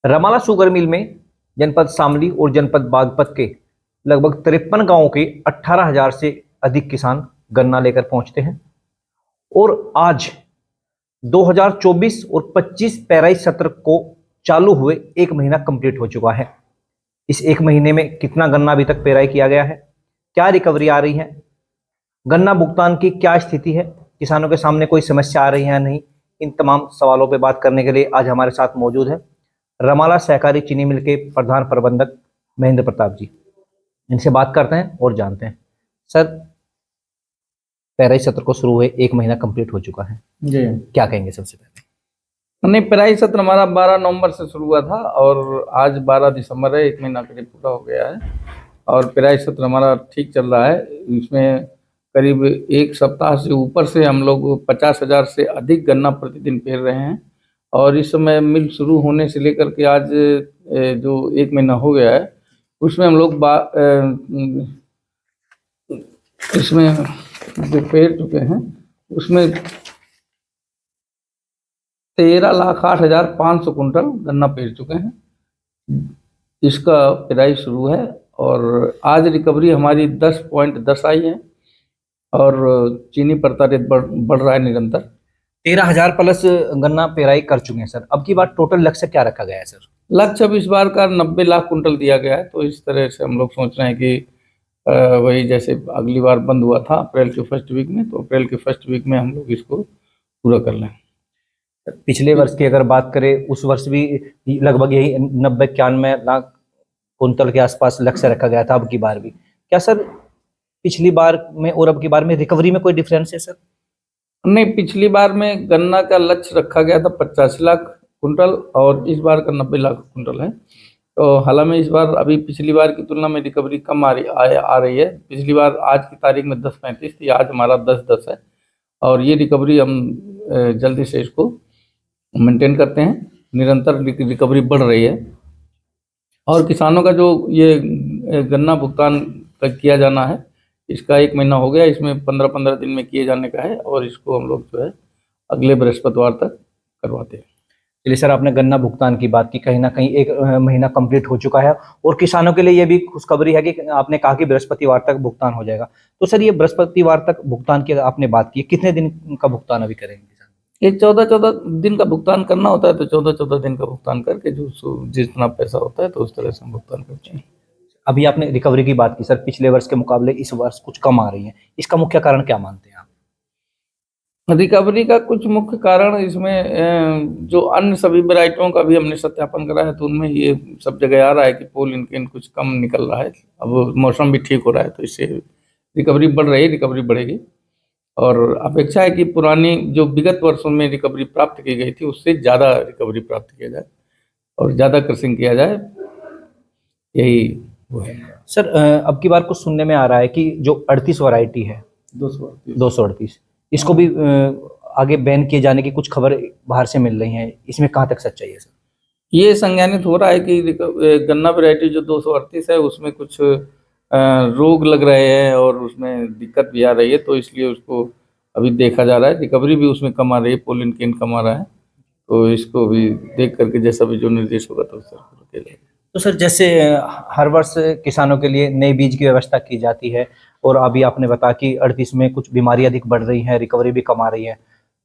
Ramala sugar mill में जनपद शामली और जनपद बागपत के लगभग 53 गांवों के 18,000 से अधिक किसान गन्ना लेकर पहुंचते हैं। और आज 2024 और 25 पेराई सत्र को चालू हुए एक महीना कंप्लीट हो चुका है। इस एक महीने में कितना गन्ना अभी तक पेराई किया गया है, क्या रिकवरी आ रही है, गन्ना भुगतान की क्या स्थिति है, किसानों के सामने कोई समस्या आ रही है या नहीं, इन तमाम सवालों पर बात करने के लिए आज हमारे साथ मौजूद है रमाला सहकारी चीनी मिल के प्रधान प्रबंधक महेंद्र प्रताप जी। इनसे बात करते हैं और जानते हैं। सर, पेराई सत्र को शुरू हुए एक महीना कंप्लीट हो चुका है जी, क्या कहेंगे सबसे पहले? नहीं, पेराई सत्र हमारा 12 नवंबर से शुरू हुआ था और आज 12 दिसंबर है, एक महीना करीब पूरा हो गया है। और पेराई सत्र हमारा ठीक चल रहा है। इसमें करीब एक सप्ताह से ऊपर से हम लोग 50,000 से अधिक गन्ना प्रतिदिन पेर रहे हैं। और इस समय मिल शुरू होने से लेकर के आज जो एक महीना हो गया है उसमें हम लोग इसमें जो पेर चुके हैं उसमें 13,08,500 कुंटल गन्ना पेर चुके हैं। इसका पेराई शुरू है और आज रिकवरी हमारी 10.10 आई है और चीनी पड़ता रेट बढ़ रहा है निरंतर। 13,000 प्लस गन्ना पेराई कर चुके हैं सर। अब की बार टोटल लक्ष्य क्या रखा गया है सर? लक्ष्य अब इस बार का 90 लाख कुंटल दिया गया है। तो इस तरह से हम लोग सोच रहे हैं कि वही जैसे अगली बार बंद हुआ था अप्रैल के फर्स्ट वीक में, तो अप्रैल के फर्स्ट वीक में हम लोग इसको पूरा कर लें। पिछले वर्ष की अगर बात करें, उस वर्ष भी लगभग यही 90-91 लाख कुंतल के आसपास लक्ष्य रखा गया था। अब की बार भी क्या सर पिछली बार में और अब की बार में रिकवरी में कोई डिफरेंस है सर? नहीं, पिछली बार में गन्ना का लक्ष्य रखा गया था 85 लाख कुंटल और इस बार का 90 लाख कुंटल है। तो हालांकि इस बार अभी पिछली बार की तुलना में रिकवरी कम आ रही है। पिछली बार आज की तारीख में 10.35 थी, आज हमारा 10.10 है और ये रिकवरी हम जल्दी से इसको मेंटेन करते हैं। निरंतर रिकवरी बढ़ रही है और किसानों का जो ये गन्ना भुगतान किया जाना है इसका एक महीना हो गया। इसमें 15-15 दिन में किए जाने का है और इसको हम लोग जो है अगले बृहस्पतिवार तक करवाते हैं। चलिए सर, आपने गन्ना भुगतान की बात की, कहीं ना कहीं एक महीना कंप्लीट हो चुका है और किसानों के लिए यह भी खुशखबरी है कि आपने कहा कि बृहस्पतिवार तक भुगतान हो जाएगा। तो सर, ये बृहस्पतिवार तक भुगतान की आपने बात की, कितने दिन का भुगतान अभी करेंगे किसान? ये 14-14 दिन का भुगतान करना होता है, तो 14-14 दिन का भुगतान करके जो जितना पैसा होता है तो उस तरह से हम भुगतान करते हैं। अभी आपने रिकवरी की बात की सर, पिछले वर्ष के मुकाबले इस वर्ष कुछ कम आ रही है, इसका मुख्य कारण क्या मानते हैं आप? रिकवरी का कुछ मुख्य कारण इसमें जो अन्य सभी वैरायटियों का भी हमने सत्यापन करा है तो उनमें ये सब जगह आ रहा है कि पोल इनके कुछ कम निकल रहा है। अब मौसम भी ठीक हो रहा है तो इससे रिकवरी बढ़ रही है, रिकवरी बढ़ेगी और अपेक्षा है कि पुरानी जो विगत वर्षों में रिकवरी प्राप्त की गई थी उससे ज़्यादा रिकवरी प्राप्त किया जाए और ज़्यादा क्रशिंग किया जाए, यही वो है। सर, अब की बार कुछ सुनने में आ रहा है कि जो 38 वैरायटी है, 238, इसको भी आगे बैन किए जाने की कुछ खबर बाहर से मिल रही हैं, इसमें कहाँ तक सच्चाई है सर? ये संज्ञानित हो रहा है कि गन्ना वैरायटी जो 238 है उसमें कुछ रोग लग रहे हैं और उसमें दिक्कत भी आ रही है, तो इसलिए उसको अभी देखा जा रहा है। रिकवरी भी उसमें कम आ रही है, पोलिन केन कम आ रहा है, तो इसको भी देख करके जैसा भी जो निर्देश होगा तो सर किया जाएगा। तो सर, जैसे हर वर्ष किसानों के लिए नए बीज की व्यवस्था की जाती है और अभी आपने बताया कि 38 में कुछ बीमारी अधिक बढ़ रही है, रिकवरी भी कम आ रही है,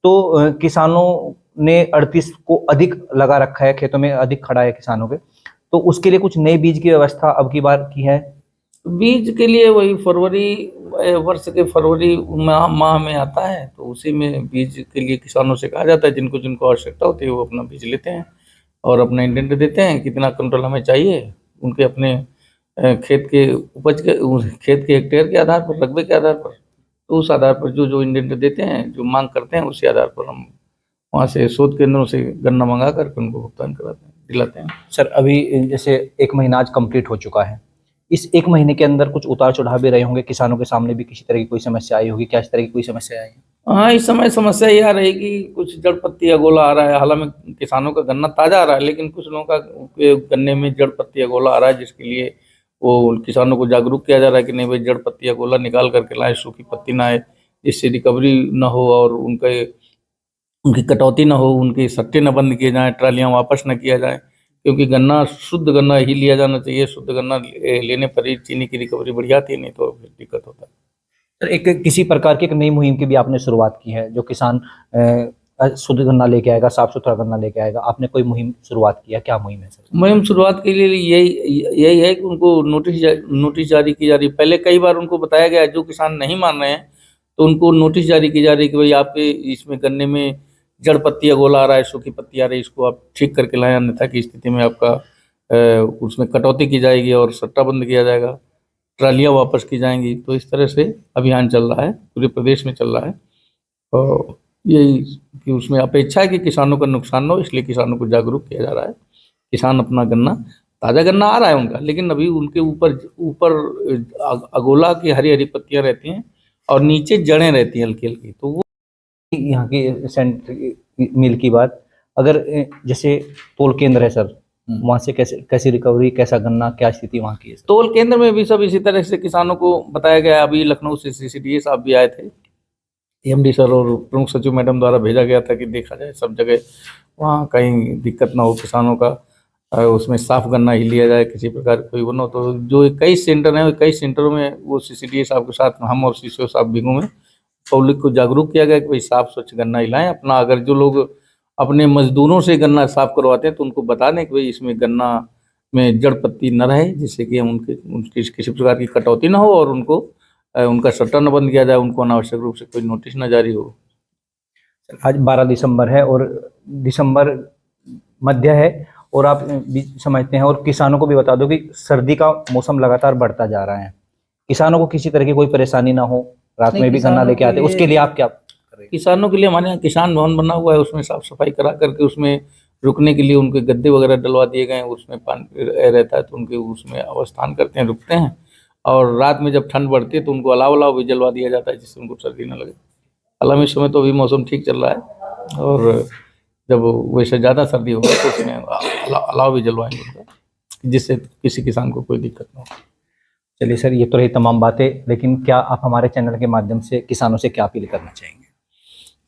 तो किसानों ने 38 को अधिक लगा रखा है, खेतों में अधिक खड़ा है किसानों के, तो उसके लिए कुछ नए बीज की व्यवस्था अब की बार की है? बीज के लिए वही फरवरी वर्ष के फरवरी माह में आता है, तो उसी में बीज के लिए किसानों से कहा जाता है जिनको जिनको आवश्यकता होती है वो अपना बीज लेते हैं और अपना इंडेंट देते हैं कितना कुंटल हमें चाहिए, उनके अपने खेत के उपज के खेत के हेक्टेयर के आधार पर, रकबे के आधार पर, तो उस आधार पर जो जो इंडेंट देते हैं, जो मांग करते हैं, उसी आधार पर हम वहाँ से शोध केंद्रों से गन्ना मंगा करके उनको भुगतान कराते हैं, दिलाते हैं। सर, अभी जैसे एक महीना आज कंप्लीट हो चुका है, इस एक महीने के अंदर कुछ उतार चढ़ाव भी रहे होंगे, किसानों के सामने भी किसी तरह की कोई समस्या आई होगी, क्या इस तरह की कोई समस्या आई है? हाँ, इस समय समस्या ये आ रही कि कुछ जड़ पत्ती अगोला आ रहा है। हालांकि किसानों का गन्ना ताज़ा आ रहा है लेकिन कुछ लोगों का गन्ने में जड़ पत्ती अगोला आ रहा है, जिसके लिए वो किसानों को जागरूक किया जा रहा है कि नहीं भाई, जड़ पत्ती अगोला निकाल करके लाएं, सूखी पत्ती ना आए, जिससे रिकवरी ना हो और उनकी कटौती ना हो, उनके सट्टे न बंद किए जाएँ, ट्रालियाँ वापस न किया जाए। क्योंकि गन्ना शुद्ध गन्ना ही लिया जाना चाहिए। शुद्ध गन्ना लेने पर ही चीनी की रिकवरी बढ़िया आती है, नहीं तो फिर दिक्कत होता है। सर, एक किसी प्रकार की एक नई मुहिम की भी आपने शुरुआत की है, जो किसान शुद्ध गन्ना लेके आएगा, साफ सुथरा गन्ना लेके आएगा। आपने कोई मुहिम शुरुआत की है, क्या मुहिम है सर? मुहिम शुरुआत के लिए यही है कि उनको नोटिस जारी की जा रही है। पहले कई बार उनको बताया गया है, जो किसान नहीं मान रहे हैं तो उनको नोटिस जारी की जा रही है कि भाई आपके इसमें गन्ने में जड़ पत्ती गोला आ रहा है, सूखी पत्ती आ रही है, इसको आप ठीक करके लाएं, अन्यथा की स्थिति में आपका उसमें कटौती की जाएगी और सट्टा बंद किया जाएगा, ट्रालियाँ वापस की जाएंगी। तो इस तरह से अभियान चल रहा है, पूरे प्रदेश में चल रहा है। और यही कि उसमें अपेक्षा है कि किसानों का नुकसान न हो, इसलिए किसानों को जागरूक किया जा रहा है। किसान अपना गन्ना, ताज़ा गन्ना आ रहा है उनका, लेकिन अभी उनके ऊपर अगोला की हरी हरी पत्तियां रहती हैं और नीचे जड़ें रहती हैं हल्की हल्की। तो वो यहाँ की सेंट मिल की बात, अगर जैसे तोल केंद्र है सर, वहाँ से कैसी रिकवरी, कैसा गन्ना, क्या स्थिति वहाँ की है सर? तोल केंद्र में भी सब इसी तरह से किसानों को बताया गया है। अभी लखनऊ से CCDA साहब भी आए थे, MD सर और प्रमुख सचिव मैडम द्वारा भेजा गया था कि देखा जाए सब जगह, वहाँ कहीं दिक्कत ना हो किसानों का, उसमें साफ गन्ना ही लिया जाए, किसी प्रकार कोई वो ना हो। तो जो कई सेंटर हैं, कई सेंटरों में वो CCDA साहब के साथ हम और CCO साहब भी घूमे, पब्लिक को जागरूक किया गया कि भाई साफ स्वच्छ गन्ना ही लाएं अपना। अगर जो लोग अपने मजदूरों से गन्ना साफ करवाते हैं तो उनको बता दें कि भाई इसमें गन्ना में जड़ पत्ती न रहे, जिससे कि हम उनकी किसी प्रकार की कटौती ना हो और उनको उनका सट्टा न बंद किया जाए, उनको अनावश्यक रूप से कोई नोटिस न जारी हो। आज 12 दिसंबर है और दिसंबर मध्य है, और आप भी समझते हैं, और किसानों को भी बता दो कि सर्दी का मौसम लगातार बढ़ता जा रहा है। किसानों को किसी तरह की कोई परेशानी ना हो, रात में भी गन्ना लेके आते, उसके लिए आप क्या करें? किसानों के लिए हमारे यहाँ किसान भवन बना हुआ है, उसमें साफ सफाई करा करके उसमें रुकने के लिए उनके गद्दे वगैरह डलवा दिए गए हैं। उसमें पानी रहता है तो उनके उसमें अवस्थान करते हैं, रुकते हैं। और रात में जब ठंड बढ़ती है तो उनको अलाव भी जलवा दिया जाता है, जिससे उनको सर्दी न लगे। हालांकि इस समय तो अभी मौसम ठीक चल रहा है, और जब वैसे ज़्यादा सर्दी होगी तो उसमें अलाव भी जलवाएंगे उनका, जिससे किसी किसान को कोई दिक्कत ना हो। चलिए सर, ये तो रही तमाम बातें, लेकिन क्या आप हमारे चैनल के माध्यम से किसानों से क्या अपील करना चाहेंगे?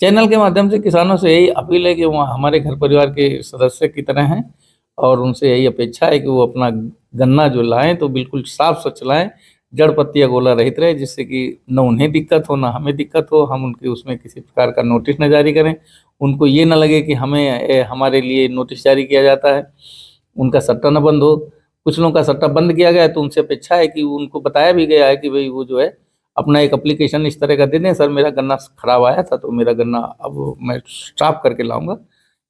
चैनल के माध्यम से किसानों से यही अपील है कि वो हमारे घर परिवार के सदस्य की तरह हैं, और उनसे यही अपेक्षा है कि वो अपना गन्ना जो लाएं तो बिल्कुल साफ स्वच्छ लाएं, जड़ पत्ती गोला रहित रहे, जिससे कि न उन्हें दिक्कत हो, ना हमें दिक्कत हो। हम उनके उसमें किसी प्रकार का नोटिस न जारी करें, उनको ये ना लगे कि हमें हमारे लिए नोटिस जारी किया जाता है, उनका सट्टा न बंद हो। कुछ लोगों का सट्टा बंद किया गया है तो उनसे अपेक्षा है कि उनको बताया भी गया है कि भाई वो जो है अपना एक एप्लीकेशन इस तरह का दे दें, सर मेरा गन्ना खराब आया था तो मेरा गन्ना अब मैं साफ करके लाऊंगा,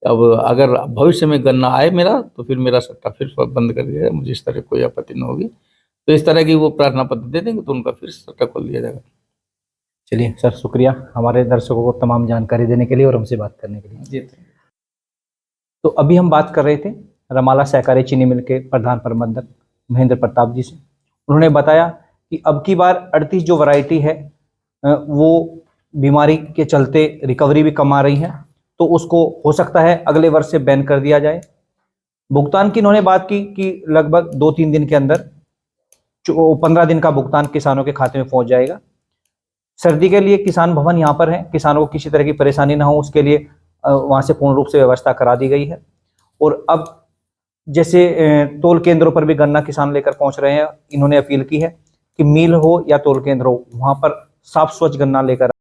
अब अगर भविष्य में गन्ना आए मेरा तो फिर मेरा सट्टा फिर बंद कर दिया जाए, मुझे इस तरह कोई आपत्ति न होगी। तो इस तरह की वो प्रार्थना पत्र दे देंगे तो उनका फिर सट्टा खोल दिया जाएगा। चलिए सर, शुक्रिया हमारे दर्शकों को तमाम जानकारी देने के लिए और हमसे बात करने के लिए। जी। तो अभी हम बात कर रहे थे रमाला सहकारी चीनी मिल के प्रधान प्रबंधक महेंद्र प्रताप जी से। उन्होंने बताया कि अब की बार 38 जो वैरायटी है वो बीमारी के चलते रिकवरी भी कम आ रही है, तो उसको हो सकता है अगले वर्ष से बैन कर दिया जाए। भुगतान की उन्होंने बात की कि लगभग 2-3 दिन के अंदर 15 दिन का भुगतान किसानों के खाते में पहुंच जाएगा। सर्दी के लिए किसान भवन यहाँ पर है, किसानों को किसी तरह की परेशानी ना हो उसके लिए वहाँ से पूर्ण रूप से व्यवस्था करा दी गई है। और अब जैसे तोल केंद्रों पर भी गन्ना किसान लेकर पहुंच रहे हैं, इन्होंने अपील की है कि मिल हो या तोल केंद्र हो, वहाँ पर साफ स्वच्छ गन्ना लेकर